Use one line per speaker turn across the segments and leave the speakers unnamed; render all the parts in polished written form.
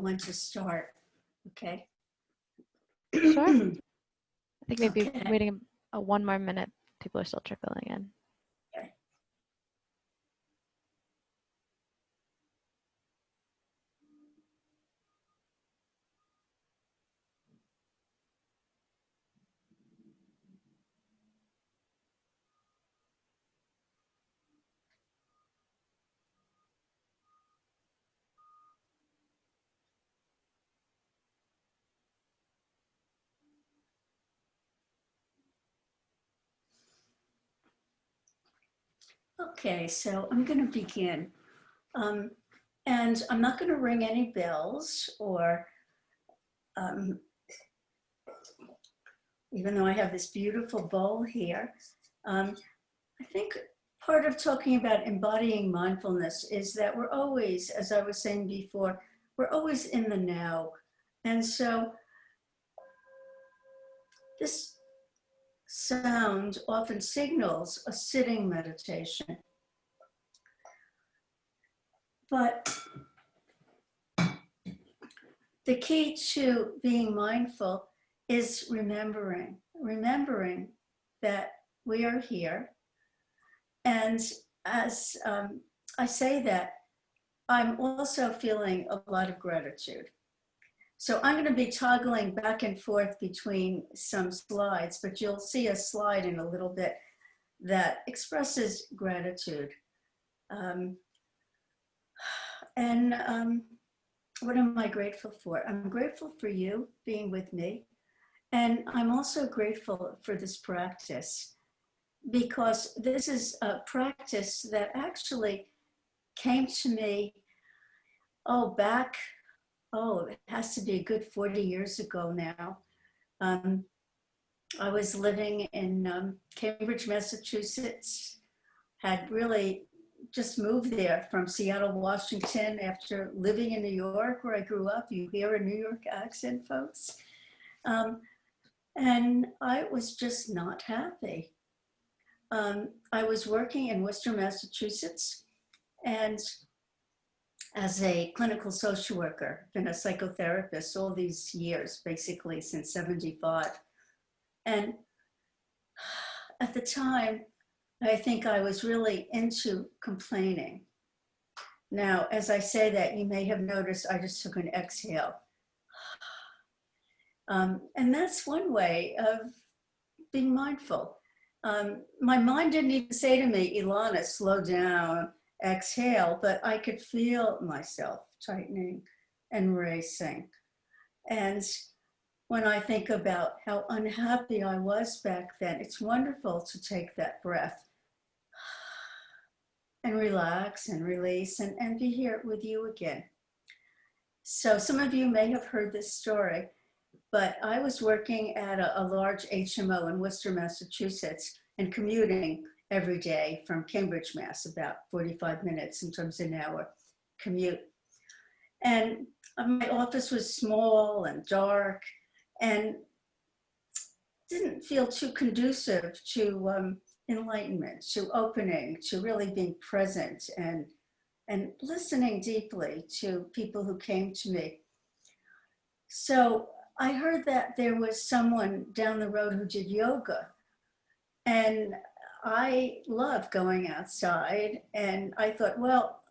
when to start. Okay.
Sure. I think maybe
Okay.
waiting one more minute. People are still trickling in.
Okay. Okay, so I'm going to begin. And I'm not going to ring any bells or, even though I have this beautiful bowl here, I think part of talking about embodying mindfulness is that we're always, as I was saying before, we're always in the now. And so this sound often signals a sitting meditation. But the key to being mindful is remembering that we are here. And as I say that, I'm also feeling a lot of gratitude. So I'm going to be toggling back and forth between some slides, but you'll see a slide in a little bit that expresses gratitude. What am I grateful for? I'm grateful for you being with me. And I'm also grateful for this practice, because this is a practice that actually came to me, it has to be a good 40 years ago now. I was living in Cambridge, Massachusetts, had really just moved there from Seattle, Washington, after living in New York, where I grew up. You hear a New York accent, folks. And I was just not happy. I was working in Worcester, Massachusetts, and as a clinical social worker, been a psychotherapist all these years, basically since 75. And at the time, I think I was really into complaining. Now, as I say that, you may have noticed I just took an exhale. And that's one way of being mindful. My mind didn't even say to me, Elana, slow down, exhale, but I could feel myself tightening and racing. And when I think about how unhappy I was back then, it's wonderful to take that breath and relax and release and be here with you again. So some of you may have heard this story, but I was working at a large HMO in Worcester, Massachusetts, and commuting every day from Cambridge, Mass, about 45 minutes in terms of an hour commute. And my office was small and dark and didn't feel too conducive to enlightenment, to opening, to really being present and listening deeply to people who came to me. So I heard that there was someone down the road who did yoga. And I love going outside. And I thought, well,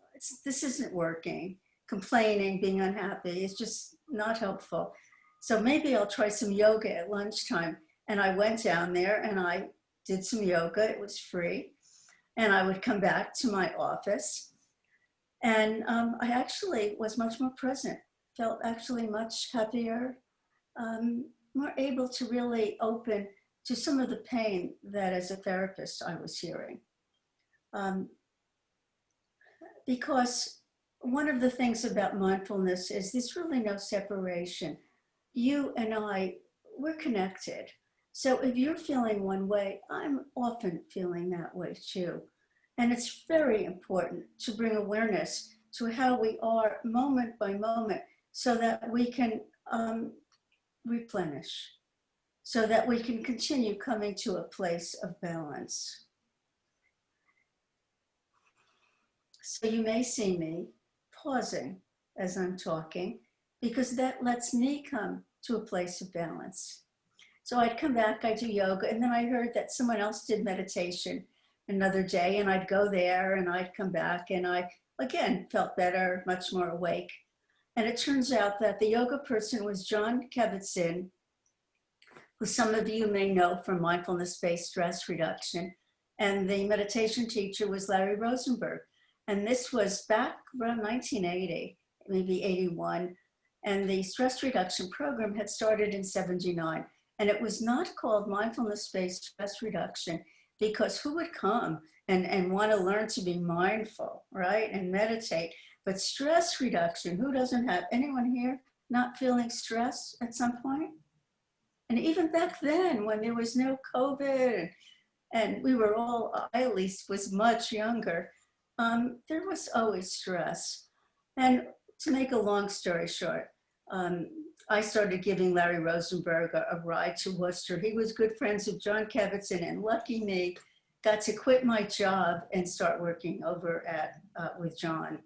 this isn't working. Complaining, being unhappy is just not helpful. So maybe I'll try some yoga at lunchtime. And I went down there and I did some yoga. It was free. And I would come back to my office. And I actually was much more present, felt actually much happier, more able to really open to some of the pain that as a therapist I was hearing. Because one of the things about mindfulness is there's really no separation. You and I, we're connected. So if you're feeling one way, I'm often feeling that way too. And it's very important to bring awareness to how we are moment by moment so that we can replenish, so that we can continue coming to a place of balance. So you may see me pausing as I'm talking because that lets me come to a place of balance. So I'd come back, I'd do yoga, and then I heard that someone else did meditation another day, and I'd go there and I'd come back, and I, again, felt better, much more awake. And it turns out that the yoga person was John Kabat-Zinn, who some of you may know from mindfulness-based stress reduction. And the meditation teacher was Larry Rosenberg. And this was back around 1980, maybe 81. And the stress reduction program had started in 79. And it was not called mindfulness-based stress reduction because who would come and want to learn to be mindful, right? And meditate. But stress reduction, who doesn't have anyone here not feeling stress at some point? And even back then, when there was no COVID and we were all, I at least was much younger, there was always stress. And to make a long story short, I started giving Larry Rosenberg a ride to Worcester. He was good friends with John Kabat-Zinn, and lucky me, got to quit my job and start working over at with John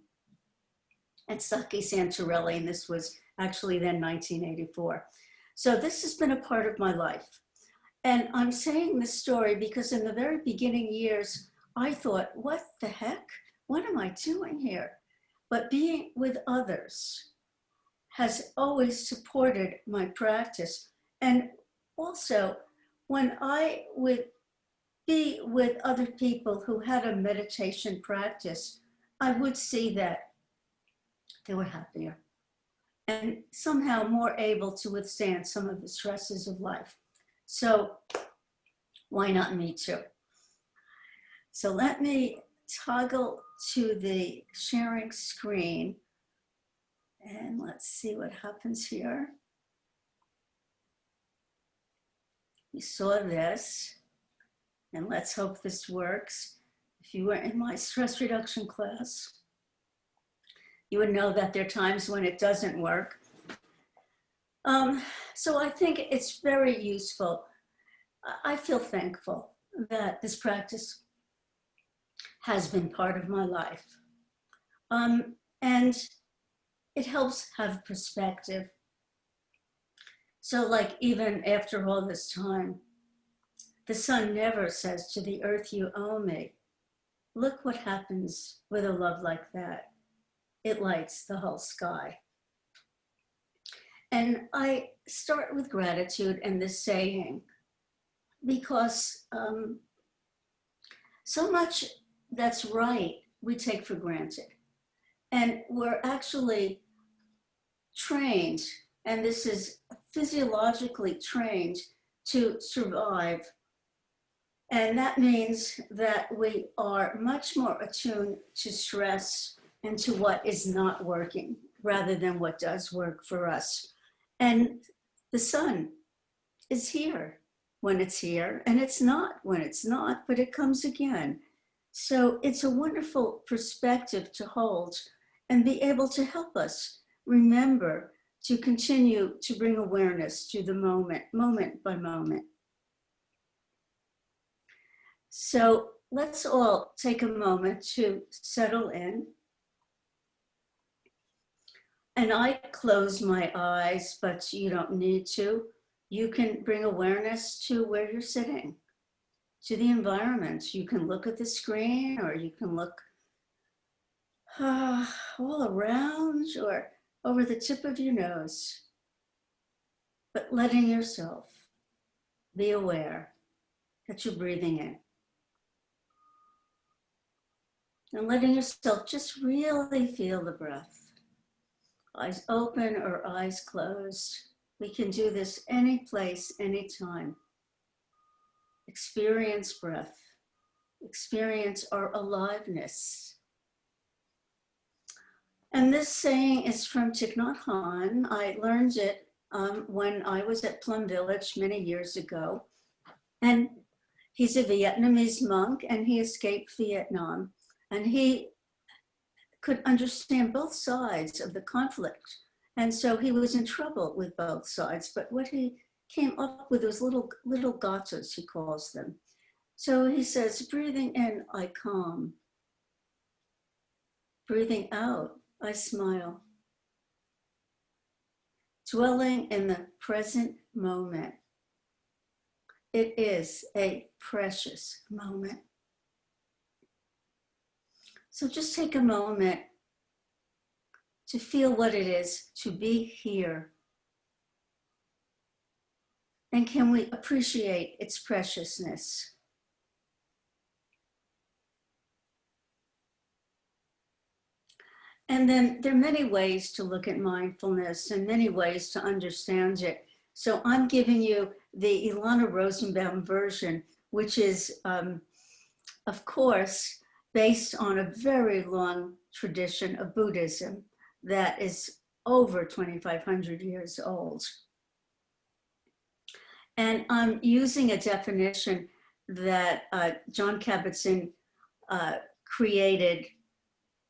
at Saki Santorelli, and this was actually then 1984. So this has been a part of my life. And I'm saying this story because in the very beginning years, I thought, what the heck? What am I doing here? But being with others has always supported my practice. And also, when I would be with other people who had a meditation practice, I would see that they were happier and somehow more able to withstand some of the stresses of life. So why not me too? So let me toggle to the sharing screen and let's see what happens here. You saw this, and let's hope this works. If you were in my stress reduction class, you would know that there are times when it doesn't work. So I think it's very useful. I feel thankful that this practice has been part of my life. And it helps have perspective. So like even after all this time, the sun never says to the earth, you owe me. Look what happens with a love like that. It lights the whole sky. And I start with gratitude and this saying, because so much that's right, we take for granted. And we're actually trained, and this is physiologically trained to survive. And that means that we are much more attuned to stress and to what is not working rather than what does work for us. And the sun is here when it's here, and it's not when it's not, but it comes again. So it's a wonderful perspective to hold and be able to help us remember to continue to bring awareness to the moment by moment. So let's all take a moment to settle in. And I close my eyes, but you don't need to. You can bring awareness to where you're sitting, to the environment. You can look at the screen, or you can look all around or over the tip of your nose. But letting yourself be aware that you're breathing in. And letting yourself just really feel the breath. Eyes open or eyes closed. We can do this any place, anytime. Experience breath. Experience our aliveness. And this saying is from Thich Nhat Hanh. I learned it when I was at Plum Village many years ago. And he's a Vietnamese monk, and he escaped Vietnam. And he could understand both sides of the conflict. And so he was in trouble with both sides. But what he came up with was little gathas, he calls them. So he says, breathing in, I calm. Breathing out, I smile. dwelling in the present moment. It is a precious moment. So just take a moment to feel what it is to be here. And can we appreciate its preciousness? And then there are many ways to look at mindfulness and many ways to understand it. So I'm giving you the Elana Rosenbaum version, which is, of course, based on a very long tradition of Buddhism that is over 2,500 years old. And I'm using a definition that John Kabat-Zinn created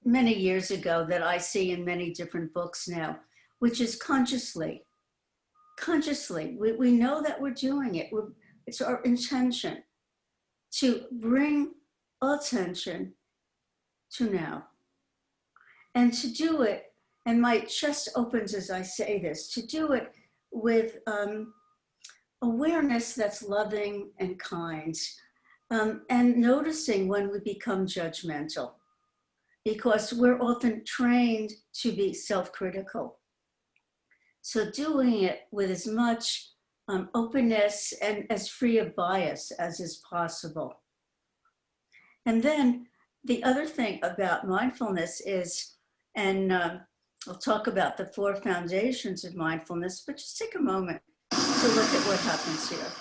many years ago that I see in many different books now, which is consciously. Consciously, we know that we're doing it. It's our intention to bring attention to now. And to do it, and my chest opens as I say this, to do it with awareness that's loving and kind, and noticing when we become judgmental, because we're often trained to be self-critical. So doing it with as much openness and as free of bias as is possible. And then the other thing about mindfulness is, and I'll talk about the 4 foundations of mindfulness, but just take a moment to look at what happens here.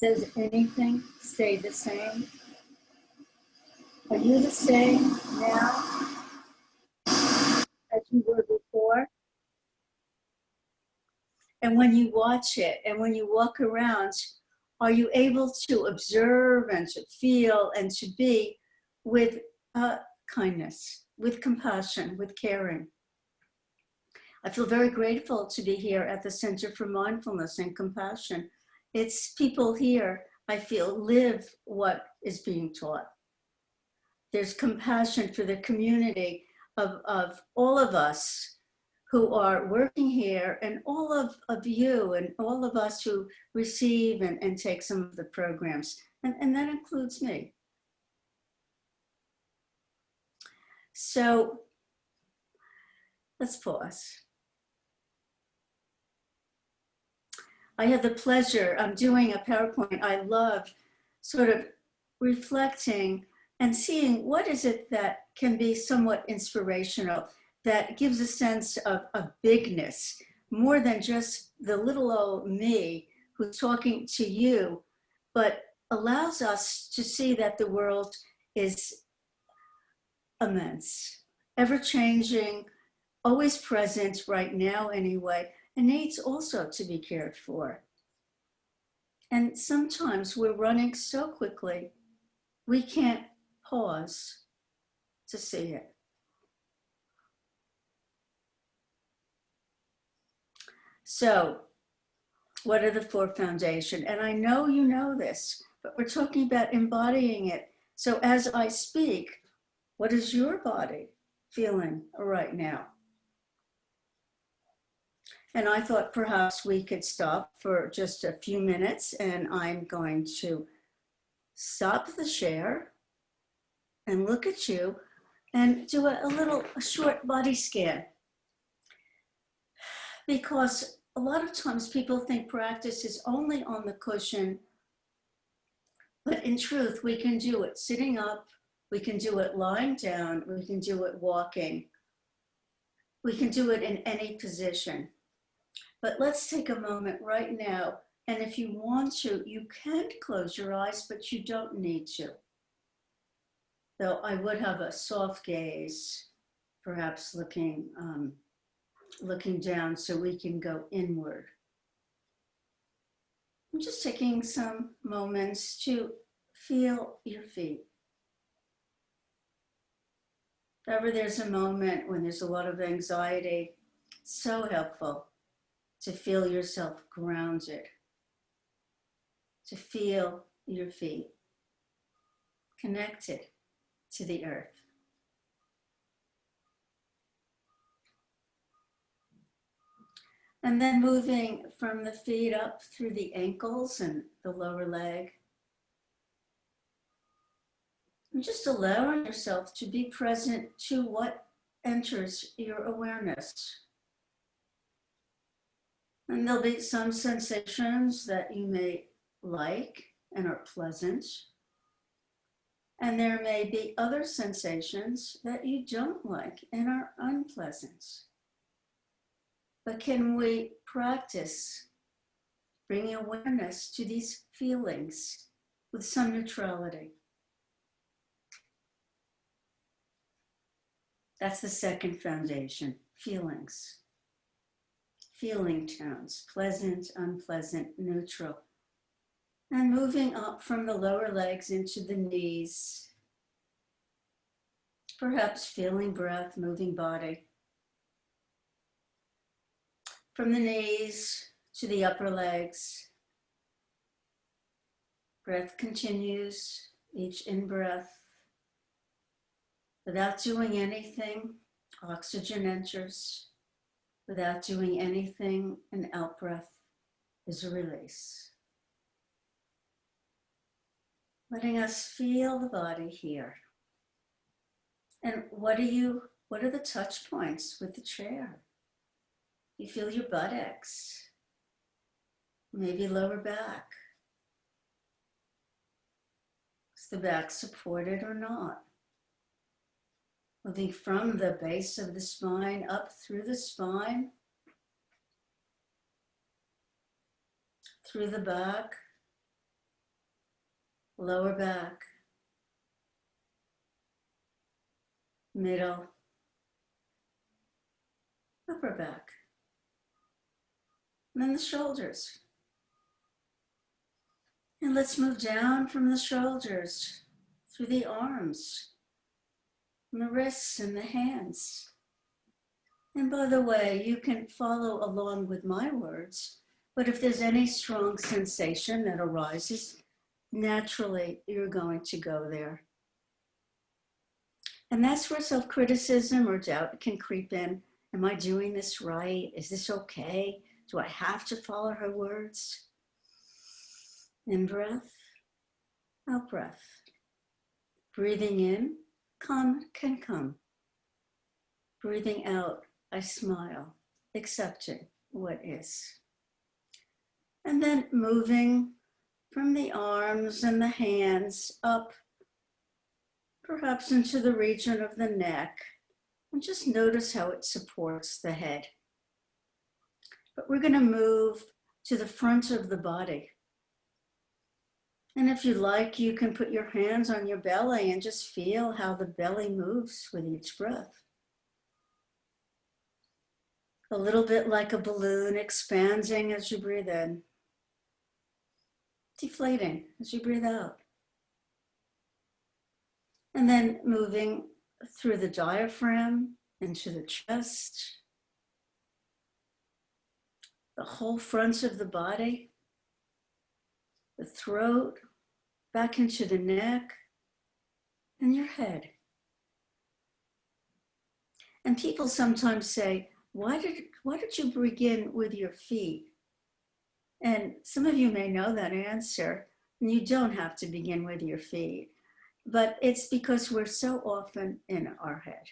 Does anything stay the same? Are you the same now as you were before? And when you watch it and when you walk around, are you able to observe and to feel and to be with kindness, with compassion, with caring? I feel very grateful to be here at the Center for Mindfulness and Compassion. It's people here, I feel, live what is being taught. There's compassion for the community of all of us who are working here, and all of you and all of us who receive and take some of the programs. And that includes me. So let's pause. I had the pleasure of doing a PowerPoint. I love sort of reflecting and seeing what is it that can be somewhat inspirational, that gives a sense of bigness, more than just the little old me who's talking to you, but allows us to see that the world is immense, ever-changing, always present right now anyway, and needs also to be cared for. And sometimes we're running so quickly, we can't pause to see it. So, what are the 4 foundations? And I know you know this, but we're talking about embodying it. So as I speak, what is your body feeling right now? And I thought perhaps we could stop for just a few minutes, and I'm going to stop the share and look at you and do a short body scan. Because a lot of times people think practice is only on the cushion, but in truth, we can do it sitting up, we can do it lying down, we can do it walking, we can do it in any position. But let's take a moment right now, and if you want to, you can close your eyes, but you don't need to. Though I would have a soft gaze, perhaps looking down so we can go inward. I'm just taking some moments to feel your feet. If ever there's a moment when there's a lot of anxiety, so helpful to feel yourself grounded, to feel your feet connected to the earth. And then moving from the feet up through the ankles and the lower leg. And just allowing yourself to be present to what enters your awareness. And there'll be some sensations that you may like and are pleasant. And there may be other sensations that you don't like and are unpleasant. But can we practice bringing awareness to these feelings with some neutrality? That's the second foundation, feelings. Feeling tones, pleasant, unpleasant, neutral. And moving up from the lower legs into the knees. Perhaps feeling breath, moving body. From the knees to the upper legs. Breath continues, each in-breath. Without doing anything, oxygen enters. Without doing anything, an out-breath is a release. Letting us feel the body here. And what are the touch points with the chair? You feel your buttocks, maybe lower back. Is the back supported or not? Moving from the base of the spine up through the spine, through the back, lower back, middle, upper back, and then the shoulders. And let's move down from the shoulders, through the arms, and the wrists and the hands. And by the way, you can follow along with my words, but if there's any strong sensation that arises, naturally you're going to go there. And that's where self-criticism or doubt can creep in. Am I doing this right? Is this okay? Do I have to follow her words? In breath, out breath. Breathing in, calm can come. Breathing out, I smile, accepting what is. And then moving from the arms and the hands up, perhaps into the region of the neck, and just notice how it supports the head. But we're going to move to the front of the body. And if you like, you can put your hands on your belly and just feel how the belly moves with each breath. A little bit like a balloon expanding as you breathe in, deflating as you breathe out. And then moving through the diaphragm into the chest, the whole front of the body, the throat, back into the neck, and your head. And people sometimes say, why did you begin with your feet? And some of you may know that answer, and you don't have to begin with your feet. But it's because we're so often in our head.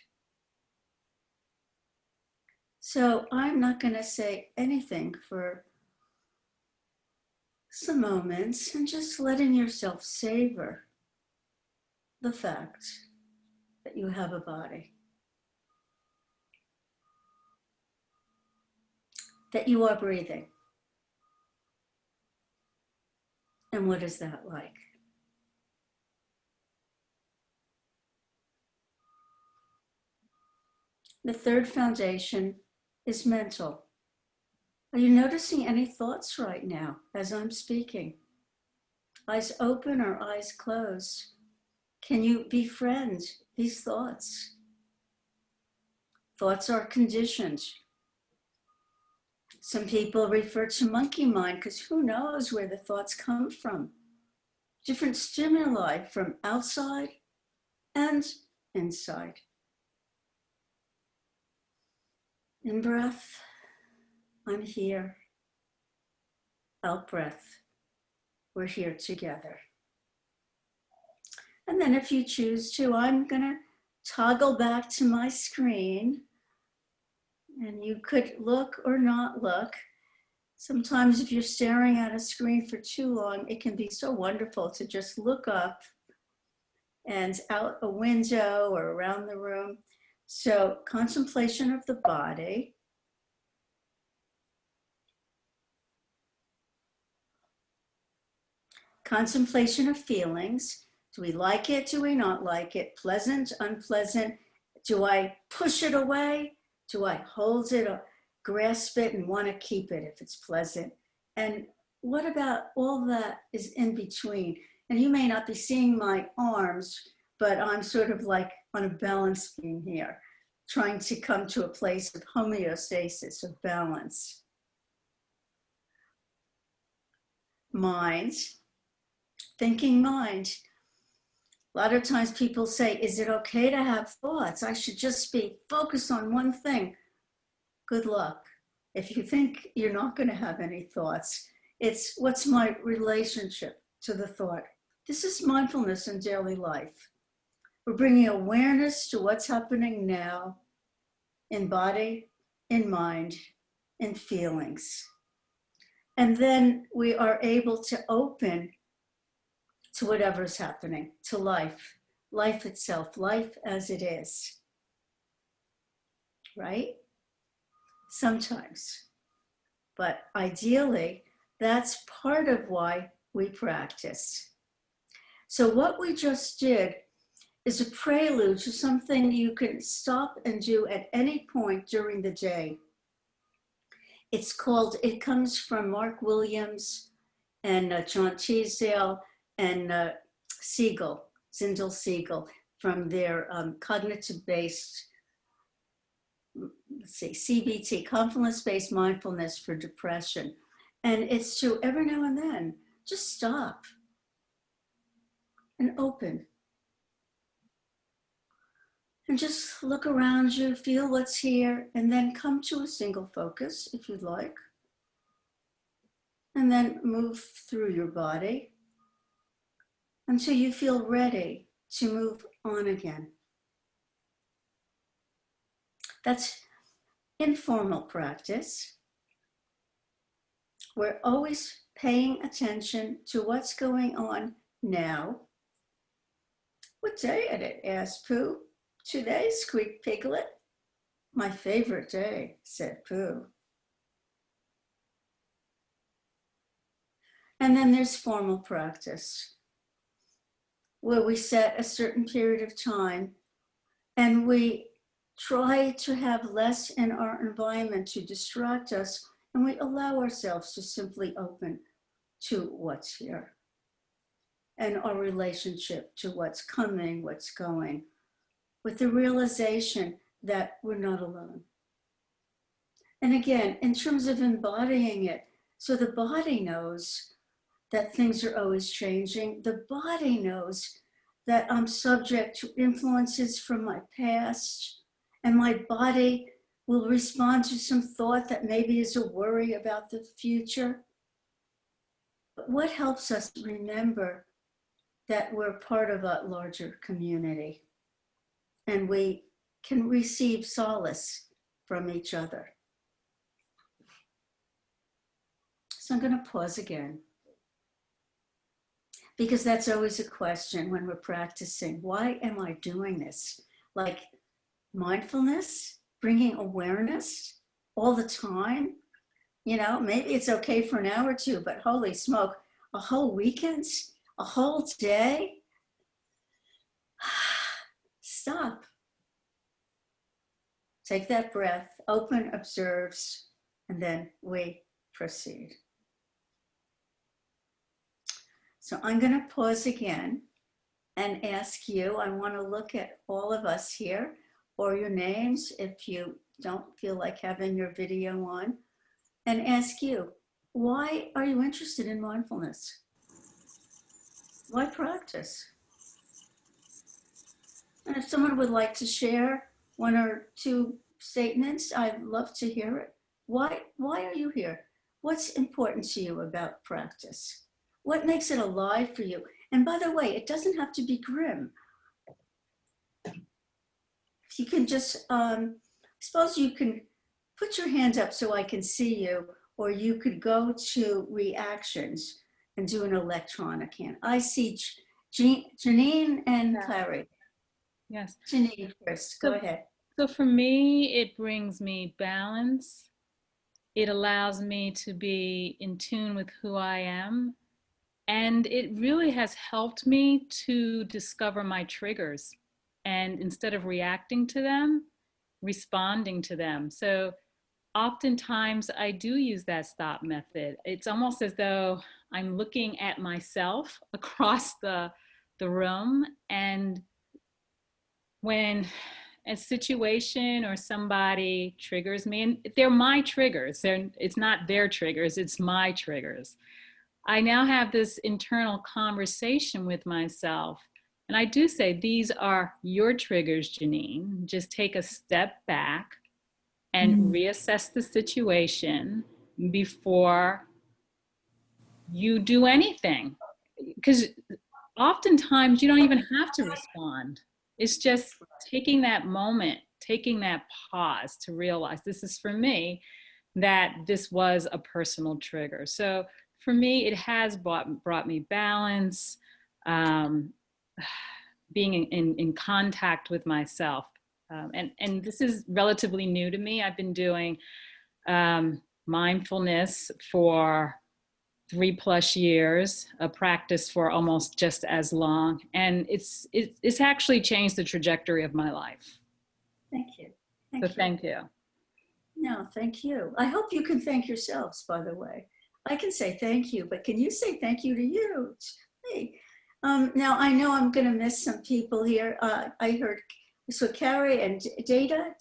So I'm not going to say anything for some moments and just letting yourself savor the fact that you have a body, that you are breathing. And what is that like? The third foundation is mental. Are you noticing any thoughts right now as I'm speaking? Eyes open or eyes closed? Can you befriend these thoughts? Thoughts are conditioned. Some people refer to monkey mind because who knows where the thoughts come from. Different stimuli from outside and inside. In breath, I'm here. Out breath, we're here together. And then if you choose to, I'm gonna toggle back to my screen, and you could look or not look. Sometimes if you're staring at a screen for too long, it can be so wonderful to just look up and out a window or around the room. So contemplation of the body. Contemplation of feelings. Do we like it? Do we not like it? Pleasant, unpleasant? Do I push it away? Do I hold it or grasp it and want to keep it if it's pleasant? And what about all that is in between? And you may not be seeing my arms, but I'm sort of like on a balance beam here, trying to come to a place of homeostasis, of balance. Mind, thinking mind. A lot of times people say, is it okay to have thoughts? I should just be focused on one thing. Good luck. If you think you're not going to have any thoughts, it's what's my relationship to the thought? This is mindfulness in daily life. We're bringing awareness to what's happening now in body, in mind, in feelings. And then we are able to open to whatever's happening, to life, life itself, life as it is, right? Sometimes, but ideally, that's part of why we practice. So what we just did is a prelude to something you can stop and do at any point during the day. It's called, it comes from Mark Williams and John Teasdale and Zindel Siegel from their cognitive-based, CBT, confidence-based mindfulness for depression. And it's to every now and then, just stop and open. And just look around you, feel what's here, and then come to a single focus if you'd like. And then move through your body until you feel ready to move on again. That's informal practice. We're always paying attention to what's going on now. What day is it? Asked Pooh. Today, squeaked Piglet. My favorite day, said Pooh. And then there's formal practice, where we set a certain period of time and we try to have less in our environment to distract us, and we allow ourselves to simply open to what's here and our relationship to what's coming, what's going, with the realization that we're not alone. And again, in terms of embodying it, so the body knows that things are always changing. The body knows that I'm subject to influences from my past, and my body will respond to some thought that maybe is a worry about the future. But what helps us remember that we're part of a larger community and we can receive solace from each other. So I'm going to pause again, because that's always a question when we're practicing. Why am I doing this? Like mindfulness, bringing awareness all the time. You know, maybe it's okay for an hour or two, but holy smoke, a whole weekend, a whole day? Stop. Take that breath, open, observes, and then we proceed. So I'm going to pause again and ask you, I want to look at all of us here. or your names if you don't feel like having your video on, and ask you, why are you interested in mindfulness? Why practice? And if someone would like to share one or two statements, I'd love to hear it. Why are you here? What's important to you about practice? What makes it alive for you? And by the way, it doesn't have to be grim. If you can just, suppose you can put your hand up so I can see you, or you could go to reactions and do an electronic hand. I see Janine and
Yeah.
Clary.
Yes.
Janine first, go ahead.
So for me, it brings me balance. It allows me to be in tune with who I am. And it really has helped me to discover my triggers. And instead of reacting to them, responding to them. So oftentimes I do use that stop method. It's almost as though I'm looking at myself across the room, and when a situation or somebody triggers me, and they're my triggers, it's not their triggers, it's my triggers. I now have this internal conversation with myself. And I do say, these are your triggers, Janine. Just take a step back and reassess the situation before you do anything. Because oftentimes you don't even have to respond. It's just taking that moment, taking that pause to realize this is for me, that this was a personal trigger. So for me, it has brought me balance, being in contact with myself. And this is relatively new to me. I've been doing mindfulness for 3+ years, a practice for almost just as long. And it's actually changed the trajectory of my life.
Thank you.
So thank you.
No, thank you. I hope you can thank yourselves, by the way. I can say thank you, but can you say thank you to you? Hey. Now, I know I'm going to miss some people here. I heard, so Carrie and Data?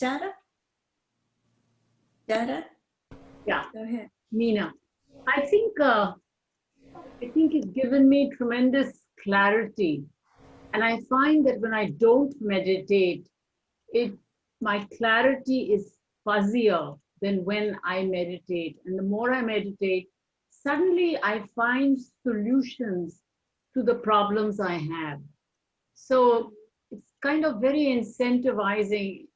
Yeah,
Go ahead.
Meena. I think it's given me tremendous clarity. And I find that when I don't meditate, my clarity is fuzzier than when I meditate. And the more I meditate, suddenly I find solutions to the problems I have. So it's kind of very incentivizing,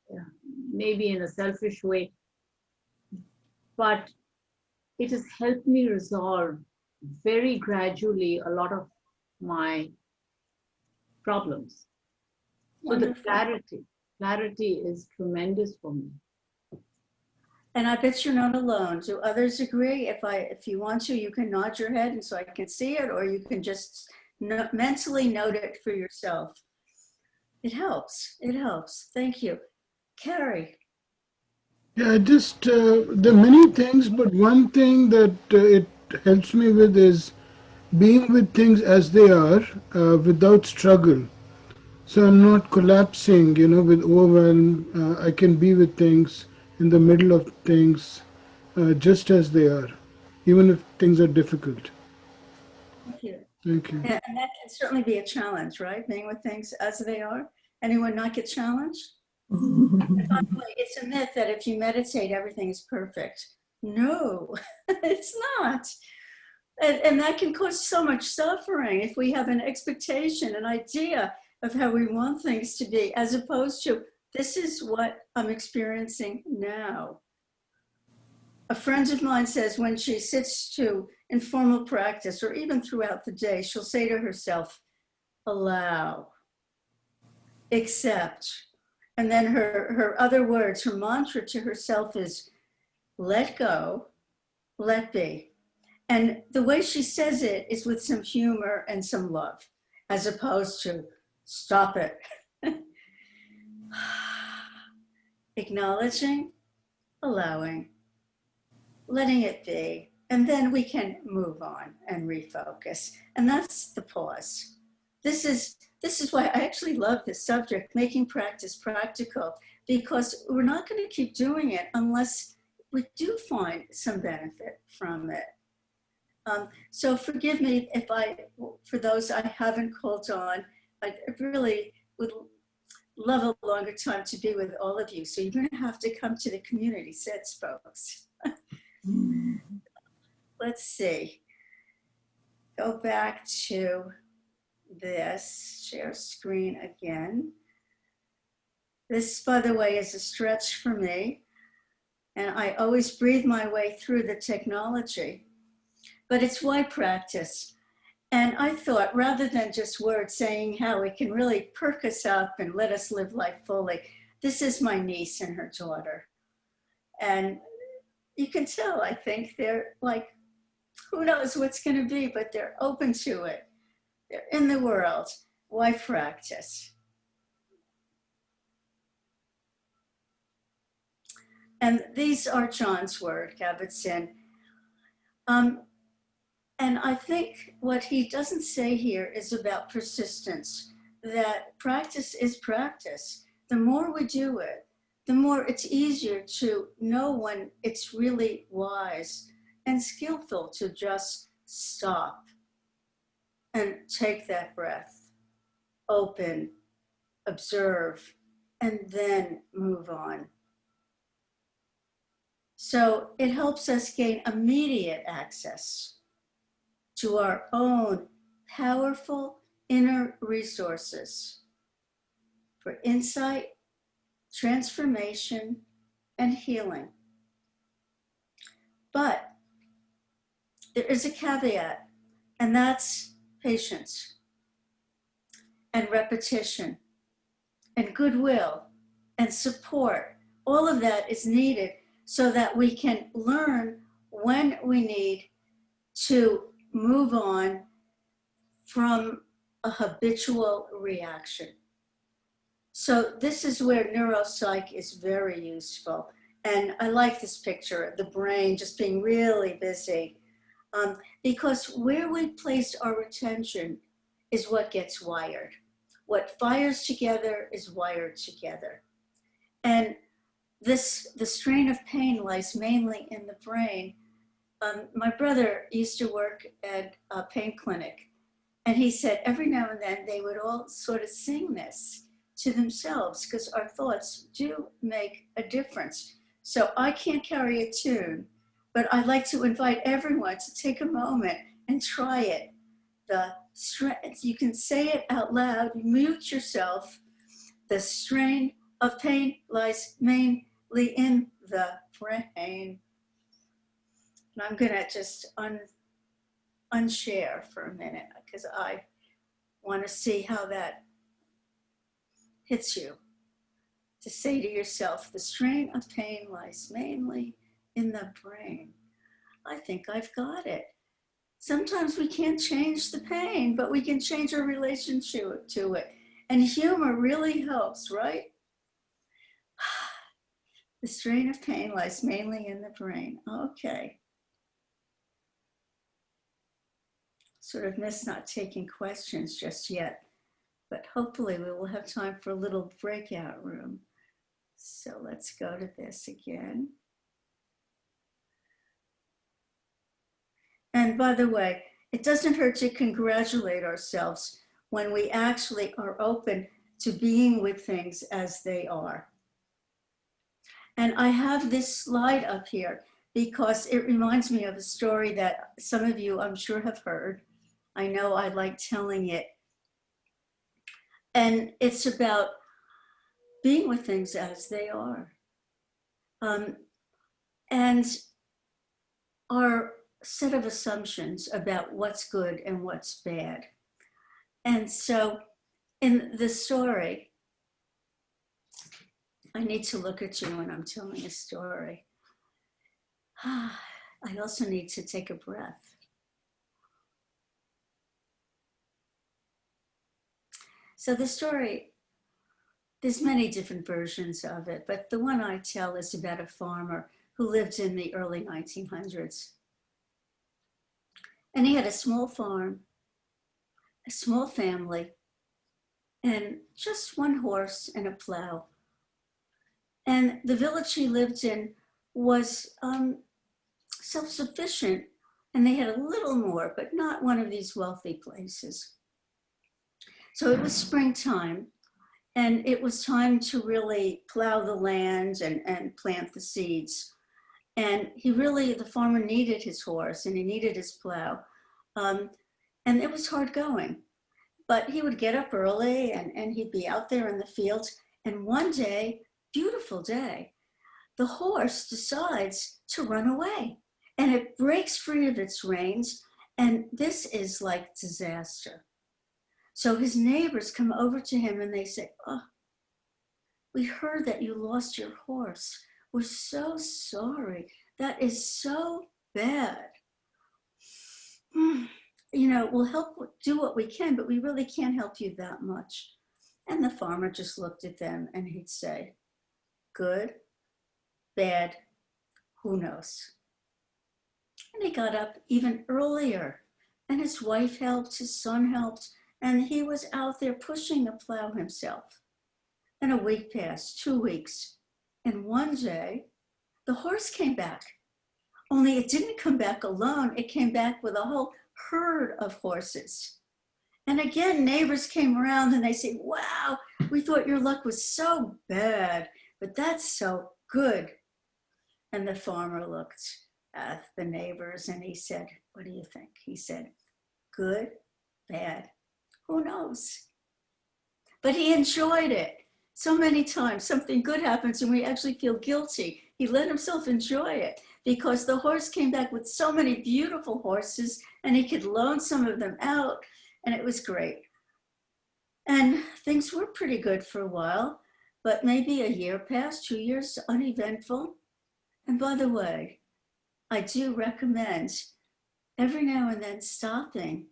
maybe in a selfish way, but it has helped me resolve very gradually a lot of my problems. So the clarity is tremendous for me.
And I bet you're not alone. Do others agree? If you want to, you can nod your head and so I can see it, or you can just mentally note it for yourself. It helps. It helps. Thank you. Carrie.
Yeah, just there are many things, but one thing that it helps me with is being with things as they are without struggle. So I'm not collapsing, with overwhelm. I can be with things in the middle of things just as they are, even if things are difficult.
Thank you.
Thank you.
And that can certainly be a challenge, right? Being with things as they are. Anyone not get challenged? Finally, it's a myth that if you meditate, everything is perfect. No, it's not. And that can cause so much suffering if we have an expectation, an idea of how we want things to be, as opposed to, this is what I'm experiencing now. A friend of mine says when she sits to informal practice, or even throughout the day, she'll say to herself, allow, accept. And then her other words, her mantra to herself is, let go, let be. And the way she says it is with some humor and some love, as opposed to stop it. Acknowledging, allowing, letting it be. And then we can move on and refocus. And that's the pause. This is why I actually love this subject, making practice practical, because we're not going to keep doing it unless we do find some benefit from it. So forgive me if for those I haven't called on, I really would love a longer time to be with all of you. So you're going to have to come to the community sets, folks. Let's see. Go back to this, share screen again. This, by the way, is a stretch for me. And I always breathe my way through the technology. But it's why practice. And I thought, rather than just words saying how it can really perk us up and let us live life fully, this is my niece and her daughter. And you can tell, I think, they're like, who knows what's going to be, but they're open to it. They're in the world. Why practice? And these are John's words, Kabat-Zinn. And I think what he doesn't say here is about persistence, that practice is practice. The more we do it, the more it's easier to know when it's really wise and skillful to just stop and take that breath, open, observe, and then move on. So it helps us gain immediate access to our own powerful inner resources for insight, transformation, and healing. But there is a caveat, and that's patience and repetition and goodwill and support. All of that is needed so that we can learn when we need to move on from a habitual reaction. So this is where neuropsych is very useful. And I like this picture, the brain just being really busy. Because where we place our attention is what gets wired. What fires together is wired together. And the strain of pain lies mainly in the brain. My brother used to work at a pain clinic, and he said every now and then they would all sort of sing this to themselves because our thoughts do make a difference. So I can't carry a tune, but I'd like to invite everyone to take a moment and try it. You can say it out loud, mute yourself. The strain of pain lies mainly in the brain. And I'm going to just unshare for a minute because I want to see how that hits you. To say to yourself, the strain of pain lies mainly in the brain. I think I've got it. Sometimes we can't change the pain, but we can change our relationship to it. And humor really helps, right? The strain of pain lies mainly in the brain. Okay. Sort of miss not taking questions just yet, but hopefully we will have time for a little breakout room. So let's go to this again. And by the way, it doesn't hurt to congratulate ourselves when we actually are open to being with things as they are. And I have this slide up here because it reminds me of a story that some of you, I'm sure, have heard. I know I like telling it. And it's about being with things as they are. And our set of assumptions about what's good and what's bad. And so in the story, I need to look at you when I'm telling a story. I also need to take a breath. So the story, there's many different versions of it, but the one I tell is about a farmer who lived in the early 1900s. And he had a small farm, a small family, and just one horse and a plow. And the village he lived in was self-sufficient, and they had a little more, but not one of these wealthy places. So it was springtime, and it was time to really plow the land and plant the seeds. And the farmer needed his horse and he needed his plow. And it was hard going, but he would get up early and he'd be out there in the fields. And one day, beautiful day, the horse decides to run away and it breaks free of its reins. And this is like disaster. So his neighbors come over to him and they say, "Oh, we heard that you lost your horse. We're so sorry. That is so bad. We'll help do what we can, but we really can't help you that much." And the farmer just looked at them and he'd say, "Good, bad, who knows?" And he got up even earlier, and his wife helped, his son helped, and he was out there pushing the plow himself. And a week passed, 2 weeks, and one day the horse came back. Only it didn't come back alone, it came back with a whole herd of horses. And again, neighbors came around and they said, "Wow, we thought your luck was so bad, but that's so good." And the farmer looked at the neighbors and he said, "What do you think?" He said, "Good, bad, who knows?" But he enjoyed it. So many times something good happens and we actually feel guilty. He let himself enjoy it because the horse came back with so many beautiful horses and he could loan some of them out, and it was great. And things were pretty good for a while, but maybe a year passed, 2 years, uneventful. And by the way, I do recommend every now and then stopping,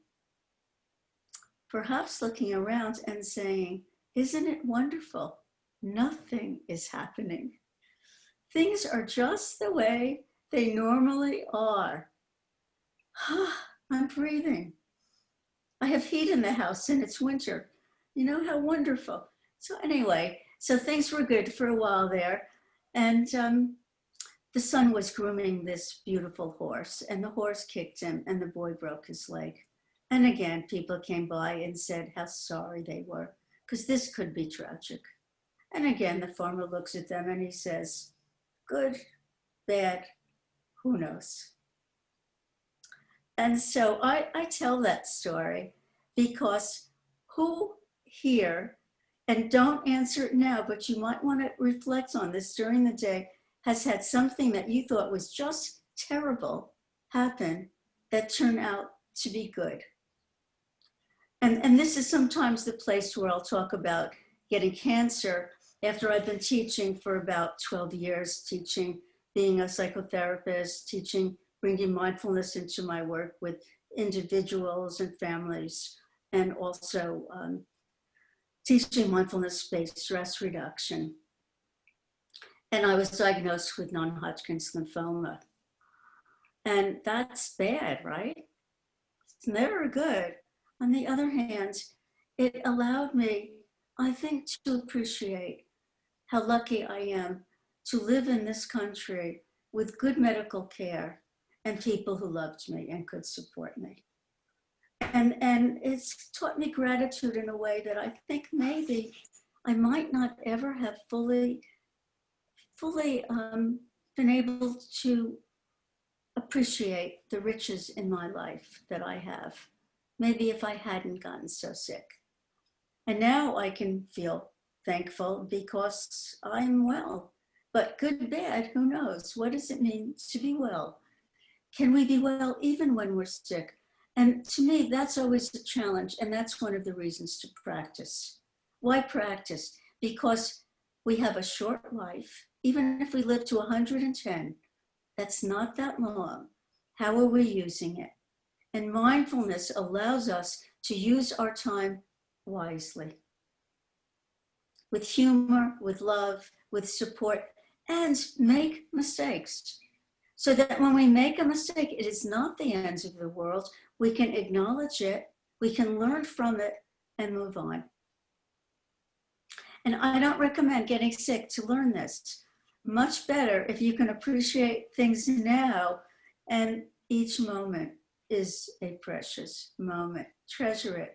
perhaps looking around and saying, "Isn't it wonderful? Nothing is happening. Things are just the way they normally are. I'm breathing. I have heat in the house and it's winter. You know, how wonderful." So anyway, so things were good for a while there. And the son was grooming this beautiful horse and the horse kicked him and the boy broke his leg. And again, people came by and said how sorry they were because this could be tragic. And again, the farmer looks at them and he says, "Good, bad, who knows?" And so I tell that story because who here, and don't answer it now, but you might want to reflect on this during the day, has had something that you thought was just terrible happen that turned out to be good? And this is sometimes the place where I'll talk about getting cancer after I've been teaching for about 12 years, teaching, being a psychotherapist, teaching, bringing mindfulness into my work with individuals and families, and also teaching mindfulness-based stress reduction. And I was diagnosed with non-Hodgkin's lymphoma. And that's bad, right? It's never good. On the other hand, it allowed me, I think, to appreciate how lucky I am to live in this country with good medical care and people who loved me and could support me. And it's taught me gratitude in a way that I think maybe I might not ever have fully been able to appreciate the riches in my life that I have. Maybe if I hadn't gotten so sick. And now I can feel thankful because I'm well. But good, bad, who knows? What does it mean to be well? Can we be well even when we're sick? And to me, that's always a challenge. And that's one of the reasons to practice. Why practice? Because we have a short life. Even if we live to 110, that's not that long. How are we using it? And mindfulness allows us to use our time wisely, with humor, with love, with support, and make mistakes. So that when we make a mistake, it is not the end of the world. We can acknowledge it, we can learn from it, and move on. And I don't recommend getting sick to learn this. much better if you can appreciate things now, and each moment is a precious moment. Treasure it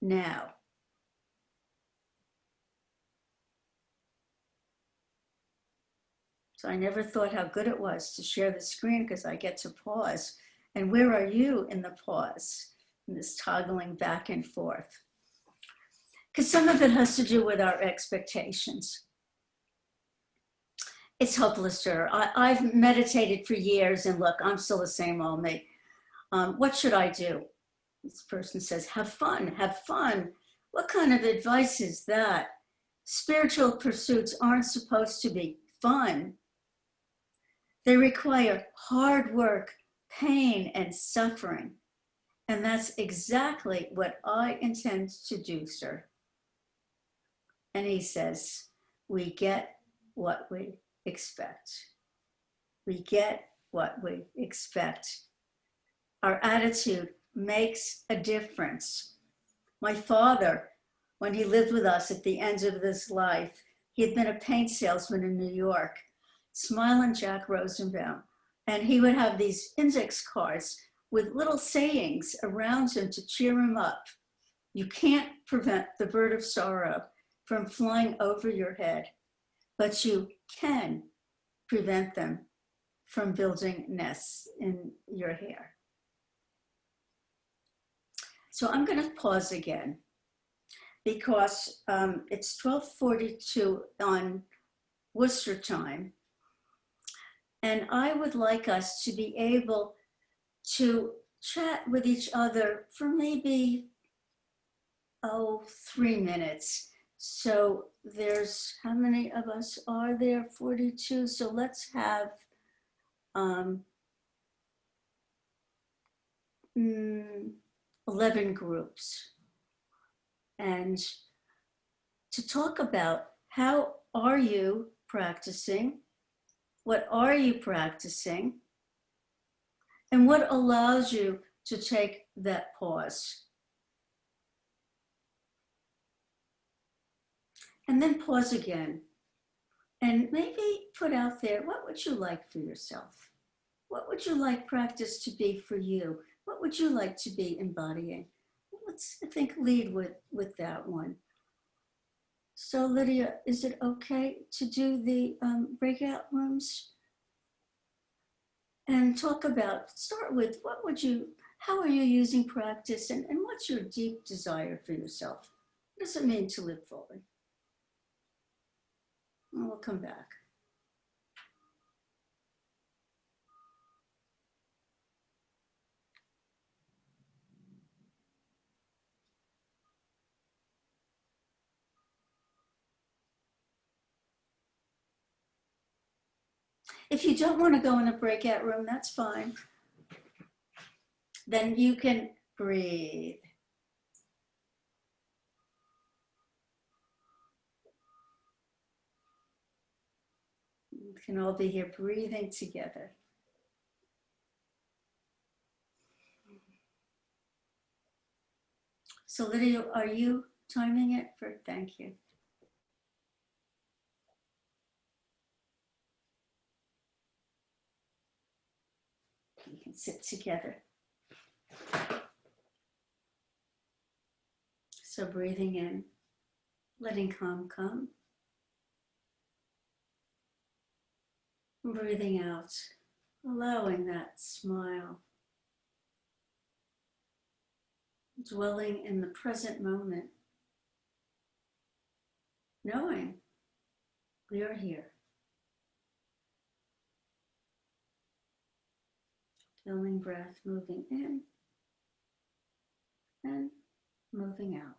now. So I never thought how good it was to share the screen because I get to pause. And where are you in the pause, in this toggling back and forth? Because some of it has to do with our expectations. It's hopeless, sir. I've meditated for years, and look, I'm still the same old me. What should I do? This person says, have fun, have fun. What kind of advice is that? Spiritual pursuits aren't supposed to be fun. They require hard work, pain, and suffering. And that's exactly what I intend to do, sir. And he says, we get what we expect. We get what we expect. Our attitude makes a difference. My father, when he lived with us at the end of his life, he had been a paint salesman in New York, Smiling Jack Rosenbaum. And he would have these index cards with little sayings around him to cheer him up. You can't prevent the bird of sorrow from flying over your head, but you can prevent them from building nests in your hair. So I'm going to pause again because it's 12:42 on Worcester time. And I would like us to be able to chat with each other for maybe, 3 minutes. So there's, how many of us are there? 42. So let's have 11 groups. And to talk about how are you practicing? What are you practicing? And what allows you to take that pause? And then pause again. And maybe put out there, what would you like for yourself? What would you like practice to be for you? What would you like to be embodying? Let's, I think, lead with that one. So Lydia, is it okay to do the breakout rooms? And talk about, start with, what would you, how are you using practice, and what's your deep desire for yourself? What does it mean to live fully? And we'll come back. If you don't want to go in a breakout room, that's fine. Then you can breathe. We can all be here breathing together. So Lydia, are you timing it for, thank you. We can sit together. So breathing in, letting calm come. Breathing out, allowing that smile. Dwelling in the present moment. Knowing we are here. Feeling breath moving in and moving out.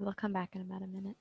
They'll come back in about a minute.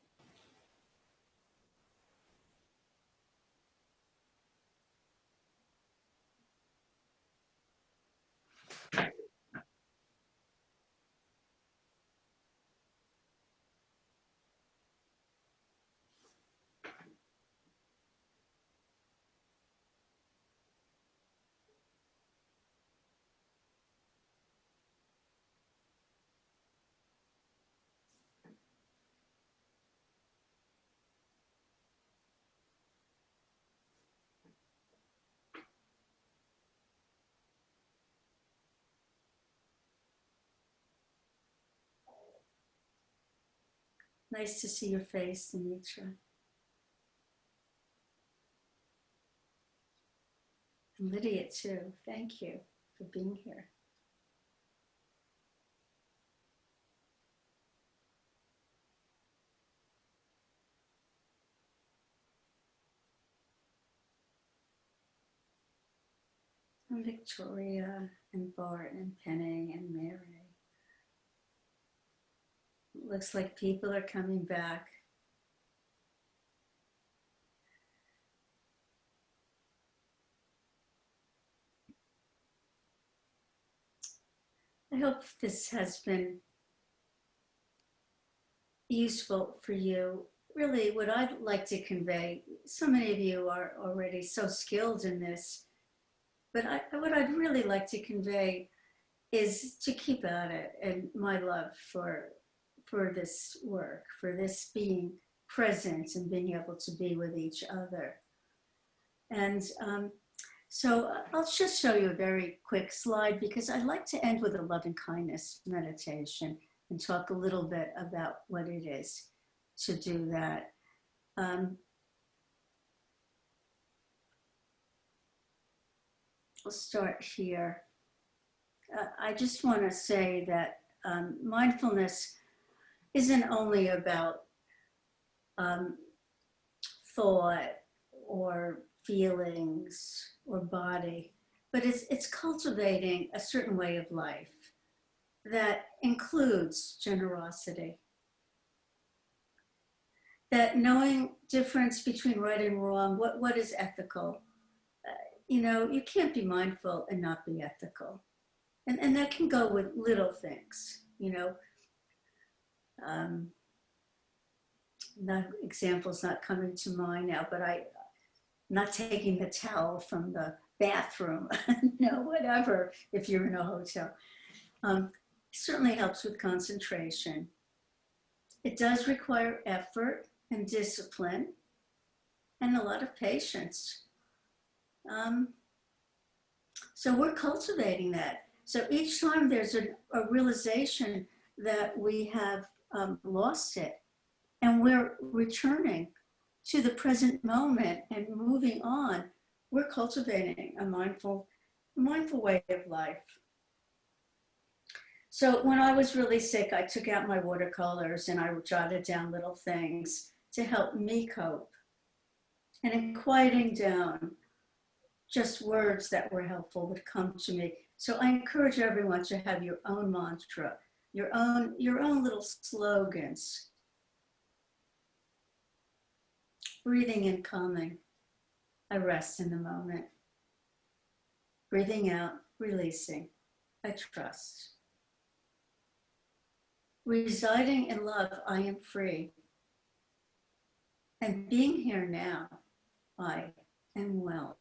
Nice to see your face, Dimitra. And Lydia too. Thank you for being here. And Victoria and Bart and Penny and Mary. Looks like people are coming back. I hope this has been useful for you. Really, what I'd like to convey, so many of you are already so skilled in this, but what I'd really like to convey is to keep at it, and my love for this work, for this being present and being able to be with each other. And so I'll just show you a very quick slide because I'd like to end with a loving kindness meditation and talk a little bit about what it is to do that. We'll start here. I just want to say that mindfulness isn't only about thought or feelings or body, but it's cultivating a certain way of life that includes generosity. That knowing difference between right and wrong, what is ethical. You can't be mindful and not be ethical. And that can go with little things, examples not coming to mind now, but not taking the towel from the bathroom, whatever, if you're in a hotel. Certainly helps with concentration. It does require effort and discipline and a lot of patience. So we're cultivating that. So each time there's a realization that we have lost it and we're returning to the present moment and moving on, we're cultivating a mindful way of life. So when I was really sick, I took out my watercolors and I jotted down little things to help me cope. And in quieting down, just words that were helpful would come to me. So I encourage everyone to have your own mantra, your own little slogans. Breathing in, calming. I rest in the moment. Breathing out, releasing. I trust. Residing in love, I am free. And being here now, I am well.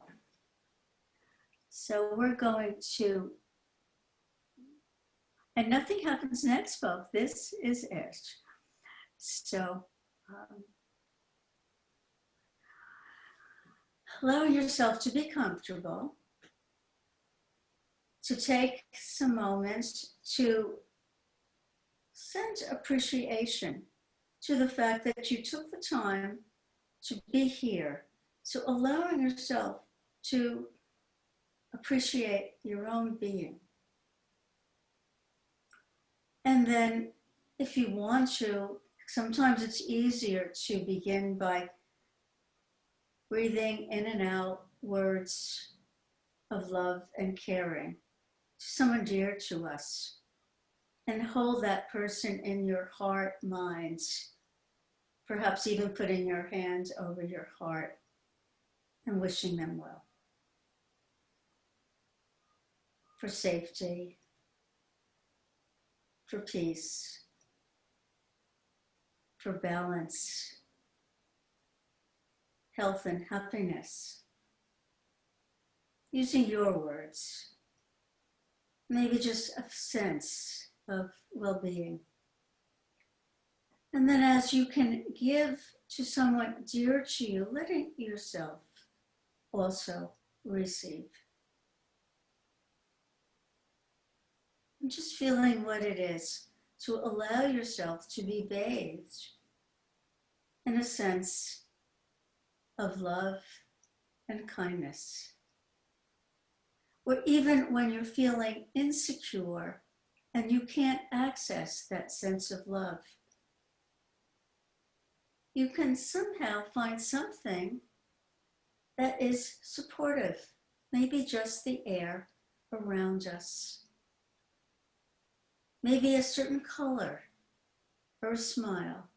So we're going to, and nothing happens next, folks. This is it. So allow yourself to be comfortable, to take some moments to send appreciation to the fact that you took the time to be here. So allowing yourself to appreciate your own being. And then if you want to, sometimes it's easier to begin by breathing in and out words of love and caring to someone dear to us. and hold that person in your heart, mind, perhaps even putting your hand over your heart and wishing them well, for safety, for peace, for balance, health and happiness, using your words, maybe just a sense of well-being. And then as you can give to someone dear to you, letting yourself also receive. And just feeling what it is to allow yourself to be bathed in a sense of love and kindness. Or even when you're feeling insecure and you can't access that sense of love, you can somehow find something that is supportive, maybe just the air around us, maybe a certain color or a smile,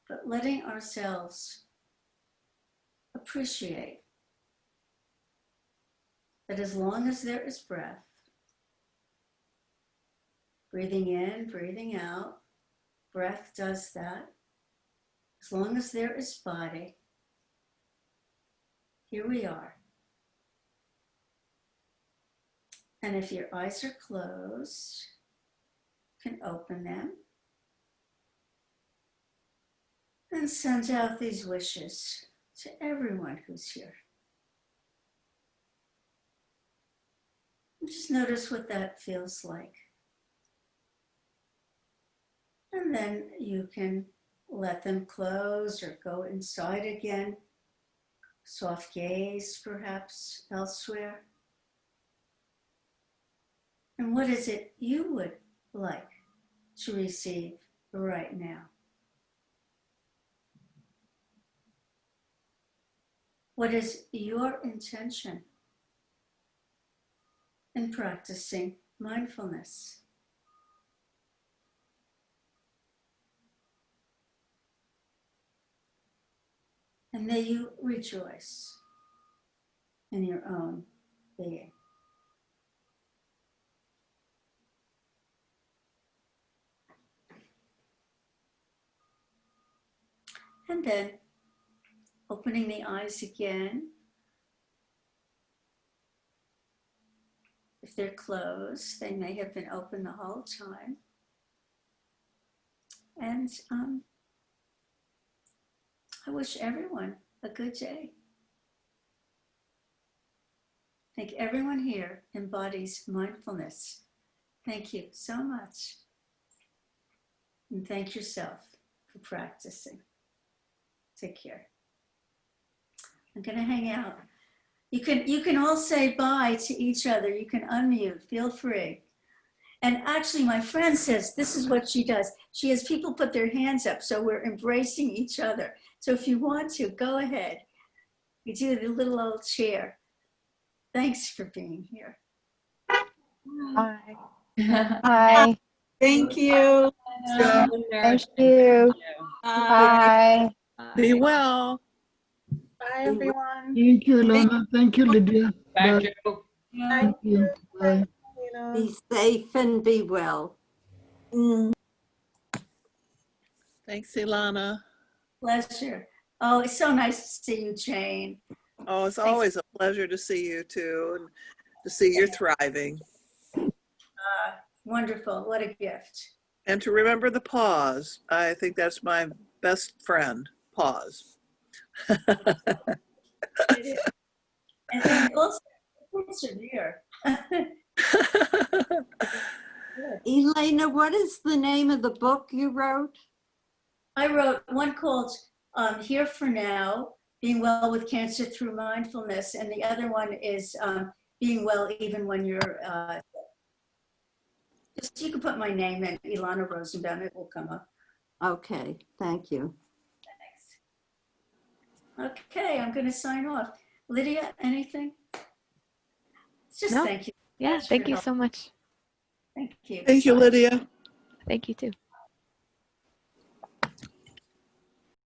but letting ourselves appreciate that as long as there is breath, breathing in, breathing out, breath does that. As long as there is body, here we are. And if your eyes are closed, you can open them and send out these wishes to everyone who's here. And just notice what that feels like. And then you can let them close or go inside again. Soft gaze, perhaps, elsewhere. And what is it you would like to receive right now? What is your intention in practicing mindfulness? And may you rejoice in your own being. And then opening the eyes again. If they're closed, they may have been open the whole time. And I wish everyone a good day. I think everyone here embodies mindfulness. Thank you so much. And thank yourself for practicing. Take care. I'm going to hang out. You can all say bye to each other. You can unmute. Feel free. And actually, my friend says this is what she does. She has people put their hands up, so we're embracing each other. So if you want to, go ahead. You do the little old chair. Thanks for being here.
Hi. Hi.
Thank you.
Thank you. Bye.
Be well. Bye, everyone.
Thank you, Elana. Thank you, Lydia.
Thank
Bye.
you.
Thank you. Bye.
Be safe and be well.
Thanks, Elana.
Pleasure. Oh, it's so nice to see you, Jane.
Oh, it's always a pleasure to see you too, and to see you're thriving.
Wonderful. What a gift.
And to remember the pause. I think that's my best friend, pause.
And also persevere.
Elena, what is the name of the book you wrote?
I wrote one called Here for Now, Being Well with Cancer Through Mindfulness, and the other one is Being Well Even When You're, just you can put my name in, Elana Rosenbaum, it will come up.
Okay, thank you.
Thanks. Okay, I'm going to sign off. Lydia, anything? Just
No.
thank you.
Yeah,
Thanks
thank
for
you
help.
so much.
Thank you.
Thank you, Lydia.
Thank you too.